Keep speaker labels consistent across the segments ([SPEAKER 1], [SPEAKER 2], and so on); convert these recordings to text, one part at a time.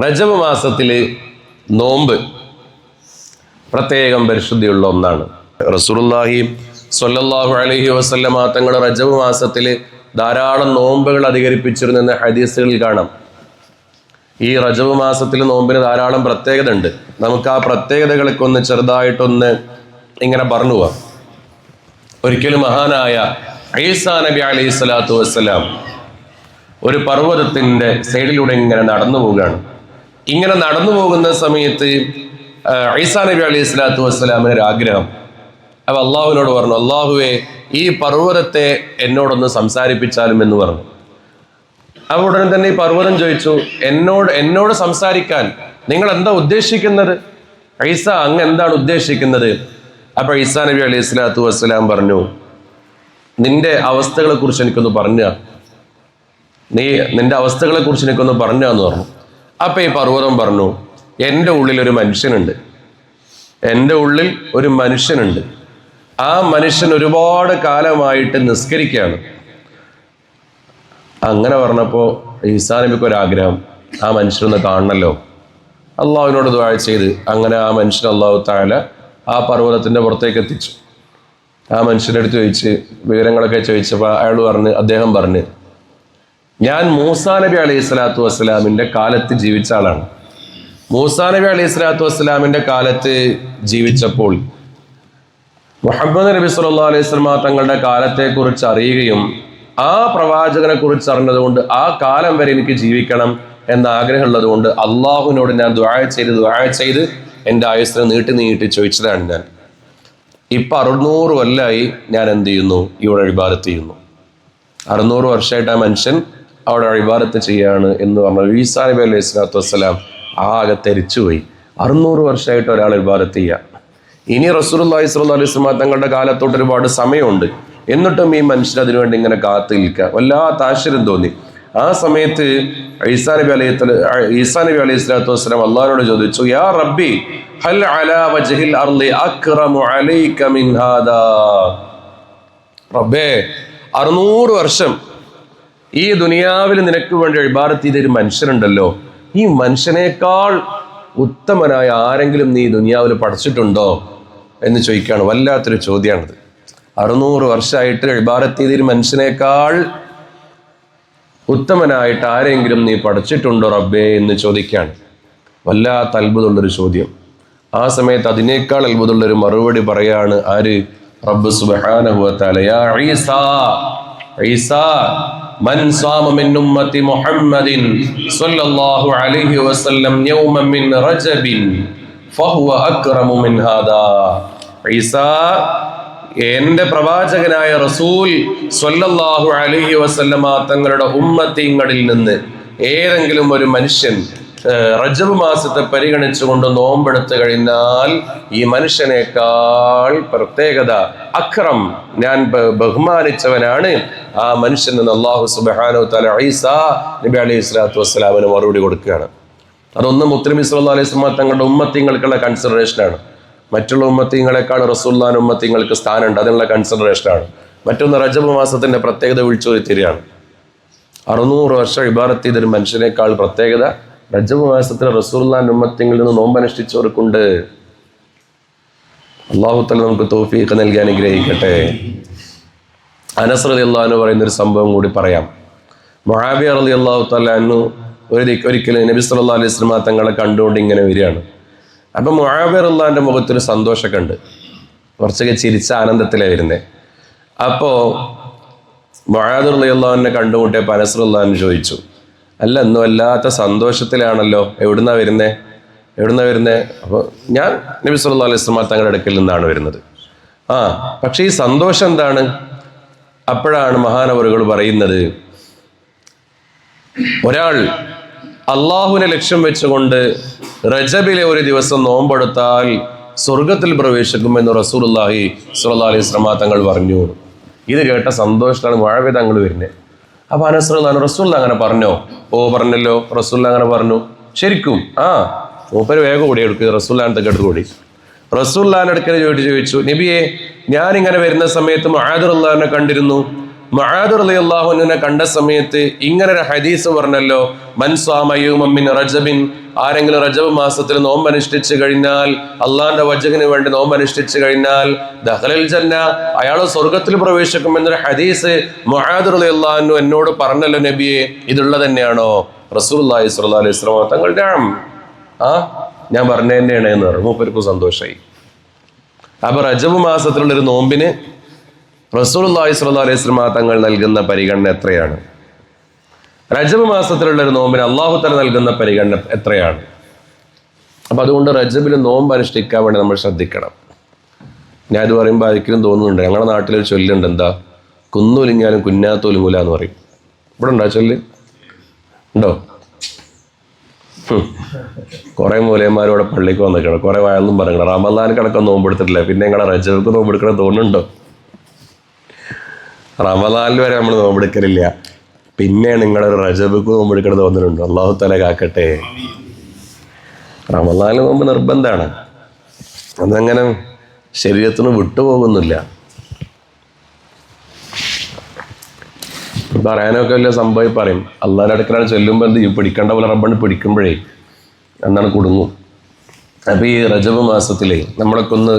[SPEAKER 1] റജബ് മാസത്തില് നോമ്പ് പ്രത്യേകം പരിശുദ്ധിയുള്ള ഒന്നാണ്. റസൂലുള്ളാഹി സ്വല്ലല്ലാഹു അലൈഹി വസല്ലമ തങ്ങൾ റജബ് മാസത്തില് ധാരാളം നോമ്പുകൾ അധികരിപ്പിച്ചിരുന്നെന്ന് ഹദീസുകളിൽ കാണാം. ഈ റജബ് മാസത്തിൽ നോമ്പിന് ധാരാളം പ്രത്യേകത ഉണ്ട്. നമുക്ക് ആ പ്രത്യേകതകളൊക്കെ ഒന്ന് ചെറുതായിട്ടൊന്ന് ഇങ്ങനെ പറഞ്ഞു പോവാം. ഒരിക്കലും മഹാനായ ഈസാ നബി അലൈഹി സ്വലാത്തു വസ്സലാം ഒരു പർവ്വതത്തിന്റെ സൈഡിലൂടെ ഇങ്ങനെ നടന്നു പോവുകയാണ്. ഇങ്ങനെ നടന്നു പോകുന്ന സമയത്ത് ഈസാ നബി അലൈഹി സ്വലാത്തു വസ്സലാമിന് ഒരു ആഗ്രഹം. അപ്പൊ അള്ളാഹുവിനോട് പറഞ്ഞു, അള്ളാഹുവേ, ഈ പർവ്വതത്തെ എന്നോടൊന്ന് സംസാരിപ്പിച്ചാലും എന്ന് പറഞ്ഞു. അപ്പൊ ഉടനെ തന്നെ ഈ പർവ്വതം ചോദിച്ചു, എന്നോട് സംസാരിക്കാൻ നിങ്ങൾ എന്താ ഉദ്ദേശിക്കുന്നത്? ഈസ, അങ്ങ് എന്താണ് ഉദ്ദേശിക്കുന്നത്? അപ്പൊ ഈസാ നബി അലൈഹി സ്വലാത്തു വസ്സലാം പറഞ്ഞു, നിന്റെ അവസ്ഥകളെ കുറിച്ച് എനിക്കൊന്ന് പറഞ്ഞാ, നിന്റെ അവസ്ഥകളെ കുറിച്ച് എനിക്കൊന്ന് പറഞ്ഞാന്ന് പറഞ്ഞു. അപ്പൊ ഈ പർവ്വതം പറഞ്ഞു, എൻ്റെ ഉള്ളിൽ ഒരു മനുഷ്യനുണ്ട്. എൻ്റെ ഉള്ളിൽ ഒരു മനുഷ്യനുണ്ട്. ആ മനുഷ്യൻ ഒരുപാട് കാലമായിട്ട് നിസ്കരിക്കുകയാണ്. അങ്ങനെ പറഞ്ഞപ്പോൾ ഈസാ നബിക്ക് ഒരാഗ്രഹം, ആ മനുഷ്യനൊന്ന് കാണണമല്ലോ. അള്ളാഹുവിനോട് ദുആ ചെയ്ത് അങ്ങനെ ആ മനുഷ്യൻ അള്ളാഹു തആല ആ പർവ്വതത്തിന്റെ പുറത്തേക്ക് എത്തിച്ചു. ആ മനുഷ്യൻ്റെ അടുത്ത് ചോദിച്ച് വിവരങ്ങളൊക്കെ ചോദിച്ചപ്പോൾ അദ്ദേഹം പറഞ്ഞു, ഞാൻ മൂസാ നബി അലൈഹി സ്വലാത്തു വസ്സലാമിൻ്റെ കാലത്ത് ജീവിച്ച ആളാണ്. മൂസാ നബി അലൈഹി സ്വലാത്തു വസ്സലാമിൻ്റെ കാലത്ത് ജീവിച്ചപ്പോൾ മുഹമ്മദ് നബി സല്ലല്ലാഹു അലൈഹി വസല്ലം തങ്ങളുടെ കാലത്തെക്കുറിച്ച് അറിയുകയും ആ പ്രവാചകനെ കുറിച്ച് അറിഞ്ഞതുകൊണ്ട് ആ കാലം വരെ എനിക്ക് ജീവിക്കണം എന്ന ആഗ്രഹമുള്ളത് കൊണ്ട് അള്ളാഹുവിനോട് ഞാൻ ദുആ ചെയ്ത് എൻ്റെ ആയുസ്സിനെ നീട്ടി ചോദിച്ചതാണ്. ഞാൻ ഇപ്പം 600 കൊല്ലമായി ഞാൻ എന്ത് ചെയ്യുന്നു? ഇവിടെ ഇബാദത്ത് ചെയ്യുന്നു. 600 വർഷമായിട്ട് ആ മനുഷ്യൻ അവിടെ ഇബാദത്ത് ചെയ്യാണ് എന്ന് പറഞ്ഞു. ഈസാ നബി അലൈഹി സ്വലാത്തു വസ്സലാം ആകെ തെരിച്ചുപോയി. 600 വർഷമായിട്ട് ഒരാൾ ഇബാദത്ത് ചെയ്യുക. ഇനി റസൂലുള്ളാഹി സ്വല്ലല്ലാഹു അലൈഹി വസല്ലം തങ്ങളുടെ കാലത്തോട്ട് ഒരുപാട് സമയമുണ്ട്. എന്നിട്ടും ഈ മനുഷ്യൻ അതിനുവേണ്ടി ഇങ്ങനെ കാത്തു നിൽക്കുക. വല്ലാത്ത ആശ്ചര്യം തോന്നി. ആ സമയത്ത് ഈസാ നബി അലൈഹി സ്വലാത്തു വസ്സലാം അള്ളാഹുവിനോട് ചോദിച്ചു, യാ റബ്ബി ഹൽ അലാ വജ്ഹിൽ അർളി അക്റമു അലൈക മിൻ ഹാദാ. റബ്ബേ, 600 വർഷം ഈ ദുനിയാവിൽ നിനക്ക് വേണ്ടി ഇബാദത്ത് ചെയ്തൊരു മനുഷ്യനുണ്ടല്ലോ, ഈ മനുഷ്യനേക്കാൾ ഉത്തമനായ ആരെങ്കിലും നീ ദുനിയാവിൽ പഠിച്ചിട്ടുണ്ടോ എന്ന് ചോദിക്കുകയാണ്. വല്ലാത്തൊരു ചോദ്യമാണിത്. 600 വർഷമായിട്ട് ഇബാദത്ത് ചെയ്തൊരു മനുഷ്യനേക്കാൾ ഉത്തമനായിട്ട് ആരെങ്കിലും നീ പഠിച്ചിട്ടുണ്ടോ റബ്ബേ എന്ന് ചോദിക്കുകയാണ്. വല്ലാത്ത അത്ഭുതമുള്ളൊരു ചോദ്യം. ആ സമയത്ത് അതിനേക്കാൾ അത്ഭുതമുള്ളൊരു മറുപടി പറയാണ് ആര്? റബ്ബ് സുബ്ഹാനഹു വ തആല. യാ ഈസാ മൻ സാമ മിൻ ഉമ്മത്തി മുഹമ്മദിൻ സ്വല്ലല്ലാഹു അലൈഹി വസല്ലം യൗമൻ മിൻ റജബിൻ ഫഹുവ അക്റമു മിൻ ഹാദാ. ഈസാ, എന്റെ പ്രവാചകനായ റസൂൽ സ്വല്ലല്ലാഹു അലൈഹി വസല്ലമ തങ്ങളുടെ ഉമ്മത്തീങ്ങളിൽ നിന്ന് ഏതെങ്കിലും ഒരു മനുഷ്യൻ റജബ് മാസത്തെ പരിഗണിച്ചുകൊണ്ട് നോമ്പെടുത്തു കഴിഞ്ഞാൽ ഈ മനുഷ്യനേക്കാൾ പ്രത്യേകത, അക്രം, ഞാൻ ബഹുമാനിച്ചവനാണ് ആ മനുഷ്യൻ എന്ന് അല്ലാഹു സുബ്ഹാനഹു വ തആല ഈസാ നബി അലൈഹി സ്വലാത്തു വസ്സലാമിന് മറുപടി കൊടുക്കുകയാണ്. അതൊന്ന് മുത്തനബി സല്ലല്ലാഹു അലൈഹി വസല്ലം തങ്ങളുടെ ഉമ്മത്തീങ്ങൾക്കുള്ള കൺസിഡറേഷനാണ്. മറ്റുള്ള ഉമ്മത്തീങ്ങളെക്കാൾ റസൂലുള്ളാഹിന്റെ ഉമ്മത്തീങ്ങൾക്ക് സ്ഥാനമുണ്ട്, അതിനുള്ള കൺസിഡറേഷനാണ്. മറ്റൊന്ന് റജബ് മാസത്തിന്റെ പ്രത്യേകത വിളിച്ചോതിരിയാണ്. 600 വർഷം ഇബാദത്ത് ചെയ്തൊരു മനുഷ്യനേക്കാൾ പ്രത്യേകത റജബ് മാസത്തിൽ റസൂലുള്ളാഹിന്റെ ഉമ്മത്തീങ്ങളിൽ നിന്ന് നോമ്പനുഷ്ഠിച്ചവർക്കുണ്ട്. അല്ലാഹു തആല നമുക്ക് തൗഫീഖ് നൽകി അനുഗ്രഹിക്കട്ടെ. അനസ് റളിയല്ലാഹു അൻഹു പറയുന്ന ഒരു സംഭവം കൂടി പറയാം. മുആവിയ റളിയല്ലാഹു തആല അൻഹു ഒരിക്കലും നബി സല്ലല്ലാഹു അലൈഹി വസല്ലം തങ്ങളെ കണ്ടുകൊണ്ട് ഇങ്ങനെ വരികയാണ്. അപ്പൊ മുആവിയ റളിയല്ലാഹുവിന്റെ മുഖത്തൊരു സന്തോഷമൊക്കെ ഉണ്ട്, കുറച്ചൊക്കെ ചിരിച്ച ആനന്ദത്തിലാണ് വരുന്നത്. അപ്പോ മുആദ് റളിയല്ലാഹുവിനെ കണ്ടുമുട്ടിയപ്പോൾ അനസ് റളിയല്ലാഹു അൻഹു ചോദിച്ചു, അല്ല, ഇന്ന് വല്ലാത്ത സന്തോഷത്തിലാണല്ലോ, എവിടുന്നാ വരുന്നേ? അപ്പോൾ ഞാൻ നബി സല്ലല്ലാഹു അലൈഹി വസല്ലം തങ്ങളുടെ അടുക്കൽ നിന്നാണ് വരുന്നത്. പക്ഷെ ഈ സന്തോഷം എന്താണ്? അപ്പോഴാണ് മഹാനവറുകൾ പറയുന്നത്, ഒരാൾ അള്ളാഹുവിനെ ലക്ഷ്യം വെച്ചുകൊണ്ട് റജബിലെ ഒരു ദിവസം നോമ്പെടുത്താൽ സ്വർഗത്തിൽ പ്രവേശിക്കുമെന്ന് റസൂലുള്ളാഹി സ്വല്ലല്ലാഹു അലൈഹി വസല്ലം തങ്ങൾ പറഞ്ഞു. ഇത് കേട്ട സന്തോഷത്തിലാണ് മുആവിയ തങ്ങൾ വരുന്നത്. അപ്പൊ അനസ് റളിയല്ലാഹു അൻഹു, റസൂലുള്ളാഹി അങ്ങനെ പറഞ്ഞോ? ഓ, പറഞ്ഞല്ലോ, റസൂലുള്ളാഹി അങ്ങനെ പറഞ്ഞു. ശരിക്കും? മൂപ്പര് വേഗം കൂടി എടുക്കുക, റസൂലുള്ളാഹിന്റെ അടുത്ത് കൂടി. റസൂലുള്ളാഹിന്റെ അടുക്കൽ ചോദിച്ചു, നബിയെ, ഞാനിങ്ങനെ വരുന്ന സമയത്ത് മുആദ് റളിയല്ലാഹു അൻഹു കണ്ടിരുന്നു. മുആദ് റളിയല്ലാഹു അൻഹുവിനെ കണ്ട സമയത്ത് ഇങ്ങനെ ഒരു ഹദീസ് പറഞ്ഞല്ലോ, മൻ സ്വാമ യൗമൻ മിൻ റജബിൻ, ആരെങ്കിലും റജബ് മാസത്തിൽ നോമ്പ് അനുഷ്ഠിച്ചു കഴിഞ്ഞാൽ, അള്ളാന്റെ വജഹിന് വേണ്ടി നോമ്പ് അനുഷ്ഠിച്ചു കഴിഞ്ഞാൽ ദഖലൽ ജന്ന, അയാൾ സ്വർഗത്തിൽ പ്രവേശിക്കും എന്നൊരു ഹദീസ് മുആദ് റളിയല്ലാഹു അൻഹു എന്നോട് പറഞ്ഞല്ലോ നബിയെ, ഇതുള്ളത് തന്നെയാണോ? റസൂലുള്ളാഹി സ്വല്ലല്ലാഹു അലൈഹി വസല്ലം തങ്ങളുടെ ഞാൻ പറഞ്ഞ തന്നെയാണ് എന്ന് പറഞ്ഞു. മൂപ്പർക്കും സന്തോഷമായി. അപ്പൊ റജബ് മാസത്തിലുള്ള ഒരു നോമ്പിന് റസൂലുള്ളാഹി സ്വല്ലല്ലാഹു അലൈഹി വസല്ലം തങ്ങൾ നൽകുന്ന പരിഗണന എത്രയാണ്? റജബ് മാസത്തിലുള്ള ഒരു നോമ്പിന് അല്ലാഹു തആല നൽകുന്ന പരിഗണന എത്രയാണ്? അപ്പൊ അതുകൊണ്ട് റജബിൽ നോമ്പ് അനുഷ്ഠിക്കാൻ വേണ്ടി നമ്മൾ ശ്രദ്ധിക്കണം. ഞാൻ ഇത് പറയുമ്പോൾ ആയിരിക്കും തോന്നുന്നുണ്ട്, ഞങ്ങളുടെ നാട്ടിലൊരു ചൊല്ലുണ്ട്, എന്താ, കുന്നൊലിഞ്ഞാലും കുന്നാത്തൊലുങ്ങൂല എന്ന് പറയും. ഇവിടെ ഉണ്ടോ ചൊല്ല്? ഉണ്ടോ? കുറെ മൂലയന്മാരോടെ പള്ളിക്ക് വന്നിക്കണം, കുറെ വയലൊന്നും പറയണം. റമദാൻ കിടക്കാൻ നോമ്പെടുത്തിട്ടില്ല, പിന്നെ നിങ്ങളെ റജബിക്ക് നോമ്പെടുക്കണം തോന്നുന്നുണ്ടോ? റമദാനിൽ വരെ നമ്മൾ നോമ്പെടുക്കലില്ല, പിന്നെ നിങ്ങളൊരു റജബിക്ക് നോമ്പെടുക്കണം തോന്നുന്നുണ്ടോ? അല്ലാഹു തആല കാക്കട്ടെ. റമദാനിൽ നോമ്പ് നിർബന്ധമാണ്, അതങ്ങനെ ശരീരത്തിന് വിട്ടുപോകുന്നില്ല. പറയാനൊക്കെ വലിയ സംഭവം പറയും, അള്ളാഹിന്റെ അടുക്കലാണ് ചൊല്ലുമ്പോൾ എന്ത് പിടിക്കേണ്ട പോലെ റബ്ബണ് പിടിക്കുമ്പോഴേ എന്താണ് കുടുങ്ങും. അപ്പോൾ ഈ റജബ് മാസത്തിലേ നമ്മളൊക്കെ ഒന്ന്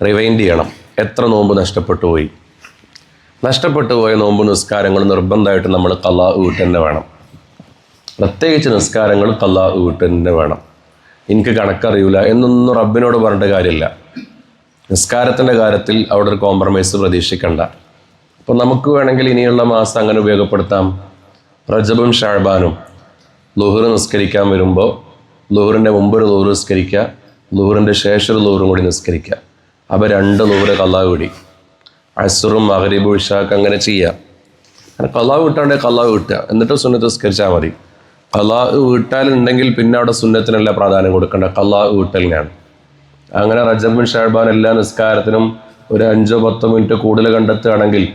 [SPEAKER 1] റിവൈൻഡ് ചെയ്യണം. എത്ര നോമ്പ് നഷ്ടപ്പെട്ടു പോയി? നഷ്ടപ്പെട്ടു പോയ നോമ്പ് നിസ്കാരങ്ങൾ നിർബന്ധമായിട്ട് നമ്മൾ ഖളാ വീട്ട് തന്നെ വേണം. പ്രത്യേകിച്ച് നിസ്കാരങ്ങൾ ഖളാ വീട്ട് തന്നെ വേണം. എനിക്ക് കണക്കറിയില്ല എന്നൊന്നും റബ്ബിനോട് പറഞ്ഞിട്ട് കാര്യമില്ല. നിസ്കാരത്തിൻ്റെ കാര്യത്തിൽ അവിടെ ഒരു കോംപ്രമൈസ് പ്രതീക്ഷിക്കണ്ട. അപ്പോൾ നമുക്ക് വേണമെങ്കിൽ ഇനിയുള്ള മാസം അങ്ങനെ ഉപയോഗപ്പെടുത്താം. റജബും ഷഅബാനും ളുഹർ നിസ്കരിക്കാൻ വരുമ്പോൾ ളുഹറിൻ്റെ മുമ്പ് ഒരു ളുഹർ നിസ്കരിക്കുക, ളുഹറിൻ്റെ ശേഷം ഒരു ളുഹറും കൂടി നിസ്കരിക്കുക. അപ്പോൾ 2 ളുഹർ ഖളാ കൂടി. അസ്റും മഗ്രിബും ഇശാക്ക് അങ്ങനെ ചെയ്യുക. അങ്ങനെ ഖളാ വീട്ടാണ്ട് ഖളാ വീട്ടുക, എന്നിട്ട് സുന്നത്ത് നിസ്കരിച്ചാൽ മതി. ഖളാ വീട്ടാലുണ്ടെങ്കിൽ പിന്നെ അവിടെ സുന്നത്തിനല്ല പ്രാധാന്യം കൊടുക്കേണ്ട, ഖളാ വീട്ടലിനാണ്. അങ്ങനെ റജബും ഷഅബാനും എല്ലാ നിസ്കാരത്തിനും ഒരു 5-10 മിനിറ്റ് കൂടുതൽ കണ്ടെത്തുകയാണെങ്കിൽ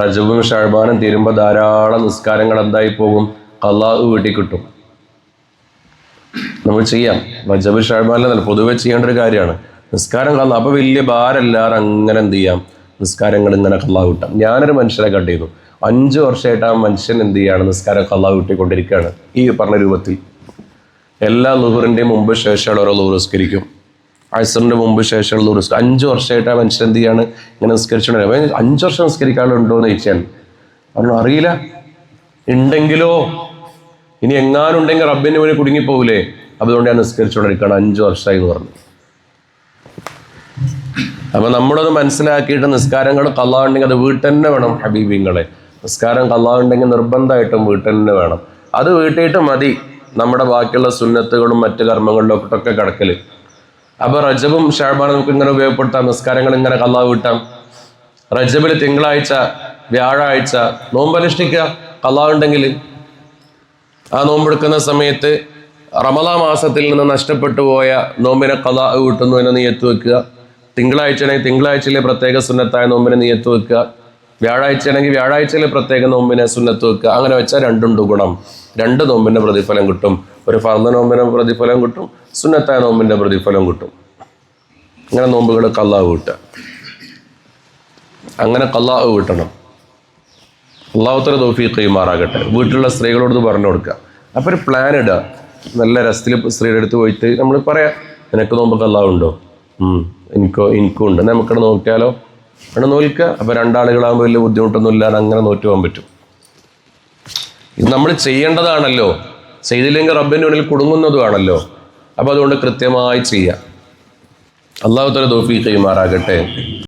[SPEAKER 1] റജബും ഷഅബാനും തീരുമ്പോൾ ധാരാളം നിസ്കാരങ്ങൾ എന്തായി പോകും? ഖളാ വീട്ടിൽ കിട്ടും. നമ്മൾ ചെയ്യാം. റജബ് ഷഅബാനിലല്ല, പൊതുവെ ചെയ്യേണ്ട ഒരു കാര്യമാണ് നിസ്കാരം ഖളാ. അപ്പോൾ വലിയ ഭാരമില്ലാതെ അങ്ങനെ എന്ത് ചെയ്യാം, നിസ്കാരങ്ങൾ ഇങ്ങനെ ഖളാ വീട്ടാം. ഞാനൊരു മനുഷ്യരെ കണ്ടിരുന്നു, 5 വർഷമായിട്ട് ആ മനുഷ്യൻ എന്ത് ചെയ്യാണ്, നിസ്കാരം ഖളാ വീട്ടിക്കൊണ്ടിരിക്കുകയാണ്. ഈ പറഞ്ഞ രൂപത്തിൽ എല്ലാ ളുഹറിൻ്റെയും മുമ്പ് ശേഷമുള്ള ഓരോ ളുഹർ നിസ്കരിക്കും, അസ്റിൻ്റെ മുമ്പ് ശേഷമുള്ള ളുഹർ. 5 വർഷമായിട്ട് ആ മനുഷ്യൻ എന്ത് ചെയ്യാണ്, ഇങ്ങനെ നിസ്കരിച്ചുകൊണ്ടിരിക്കുക. 5 വർഷം നിസ്കരിക്കാനുണ്ടോ എന്ന് ചോദിച്ചാൽ പറഞ്ഞു അറിയില്ല. ഉണ്ടെങ്കിലോ, ഇനി എങ്ങാനുണ്ടെങ്കിൽ റബ്ബിന് മുന്നിൽ കുടുങ്ങിപ്പോകൂലേ, അതുകൊണ്ട് ഞാൻ നിസ്കരിച്ചുകൊണ്ടിരിക്കുകയാണ് 5 വർഷമായി എന്ന് പറഞ്ഞു. അപ്പം നമ്മളത് മനസ്സിലാക്കിയിട്ട് നിസ്കാരങ്ങൾ ഖളാ ഉണ്ടെങ്കിൽ അത് വീട്ടിൽ തന്നെ വേണം ഹബീബിങ്ങളെ. നിസ്കാരം ഖളാ ഉണ്ടെങ്കിൽ നിർബന്ധമായിട്ടും വീട്ടിൽ തന്നെ വേണം. അത് വീട്ടിയിട്ട് മതി നമ്മുടെ ബാക്കിയുള്ള സുന്നത്തുകളും മറ്റ് കർമ്മങ്ങളിലും ഒക്കെ കിടക്കൽ. അപ്പോൾ റജബും ഷഅബാനും നമുക്ക് ഇങ്ങനെ ഉപയോഗപ്പെടുത്താം. നിസ്കാരങ്ങൾ ഇങ്ങനെ ഖളാ വീട്ടാം. റജബിൽ തിങ്കളാഴ്ച വ്യാഴാഴ്ച നോമ്പ് അനുഷ്ഠിക്കുക ഖളാ ഉണ്ടെങ്കിൽ. ആ നോമ്പെടുക്കുന്ന സമയത്ത് റമദാൻ മാസത്തിൽ നിന്ന് നഷ്ടപ്പെട്ടു പോയ നോമ്പിനെ ഖളാ വീട്ടുന്നു എന്ന് നിയത്ത് വെക്കുക. തിങ്കളാഴ്ചയാണെങ്കിൽ തിങ്കളാഴ്ചയിലെ പ്രത്യേക സുന്നത്തായ നോമ്പിനെ നിയത്ത് വെക്കുക. വ്യാഴാഴ്ചയാണെങ്കിൽ വ്യാഴാഴ്ചയിലെ പ്രത്യേക നോമ്പിനെ സുന്നത്ത് വെക്കുക. അങ്ങനെ വെച്ചാൽ 2 ഗുണം. 2 നോമ്പിൻ്റെ പ്രതിഫലം കിട്ടും. ഒരു ഫർദ് നോമ്പിൻ്റെ പ്രതിഫലം കിട്ടും, സുന്നത്തായ നോമ്പിൻ്റെ പ്രതിഫലം കിട്ടും. അങ്ങനെ നോമ്പുകൾ ഖളാ വീട്ടുക. അങ്ങനെ ഖളാ വീട്ടണം. അല്ലാഹു തആല തൗഫീഖ് ചെയ്യുമാറാകട്ടെ. വീട്ടിലുള്ള സ്ത്രീകളോട് പറഞ്ഞു കൊടുക്കുക. അപ്പോൾ ഒരു പ്ലാൻ ഇടുക. നല്ല രസത്തിൽ സ്ത്രീയുടെ അടുത്ത് പോയിട്ട് നമ്മൾ പറയാം, നിനക്ക് നോമ്പ് ഖളാ ഉണ്ടോ? എനിക്കും ഉണ്ട്, നമുക്കവിടെ നോക്കിയാലോ? അവിടെ നോക്കുക. അപ്പോൾ 2 ആളുകളാകുമ്പോൾ വലിയ ബുദ്ധിമുട്ടൊന്നും ഇല്ലാതെ അങ്ങനെ നോറ്റ് പോകാൻ പറ്റും. ഇത് നമ്മൾ ചെയ്യേണ്ടതാണല്ലോ, ചെയ്തില്ലെങ്കിൽ റബ്ബിൻ്റെ മുന്നിൽ കുടുങ്ങുന്നതുമാണല്ലോ. അപ്പോൾ അതുകൊണ്ട് കൃത്യമായി ചെയ്യാം. അല്ലാഹു തആല തൗഫീഖ് ചെയ്യുമാറാകട്ടെ.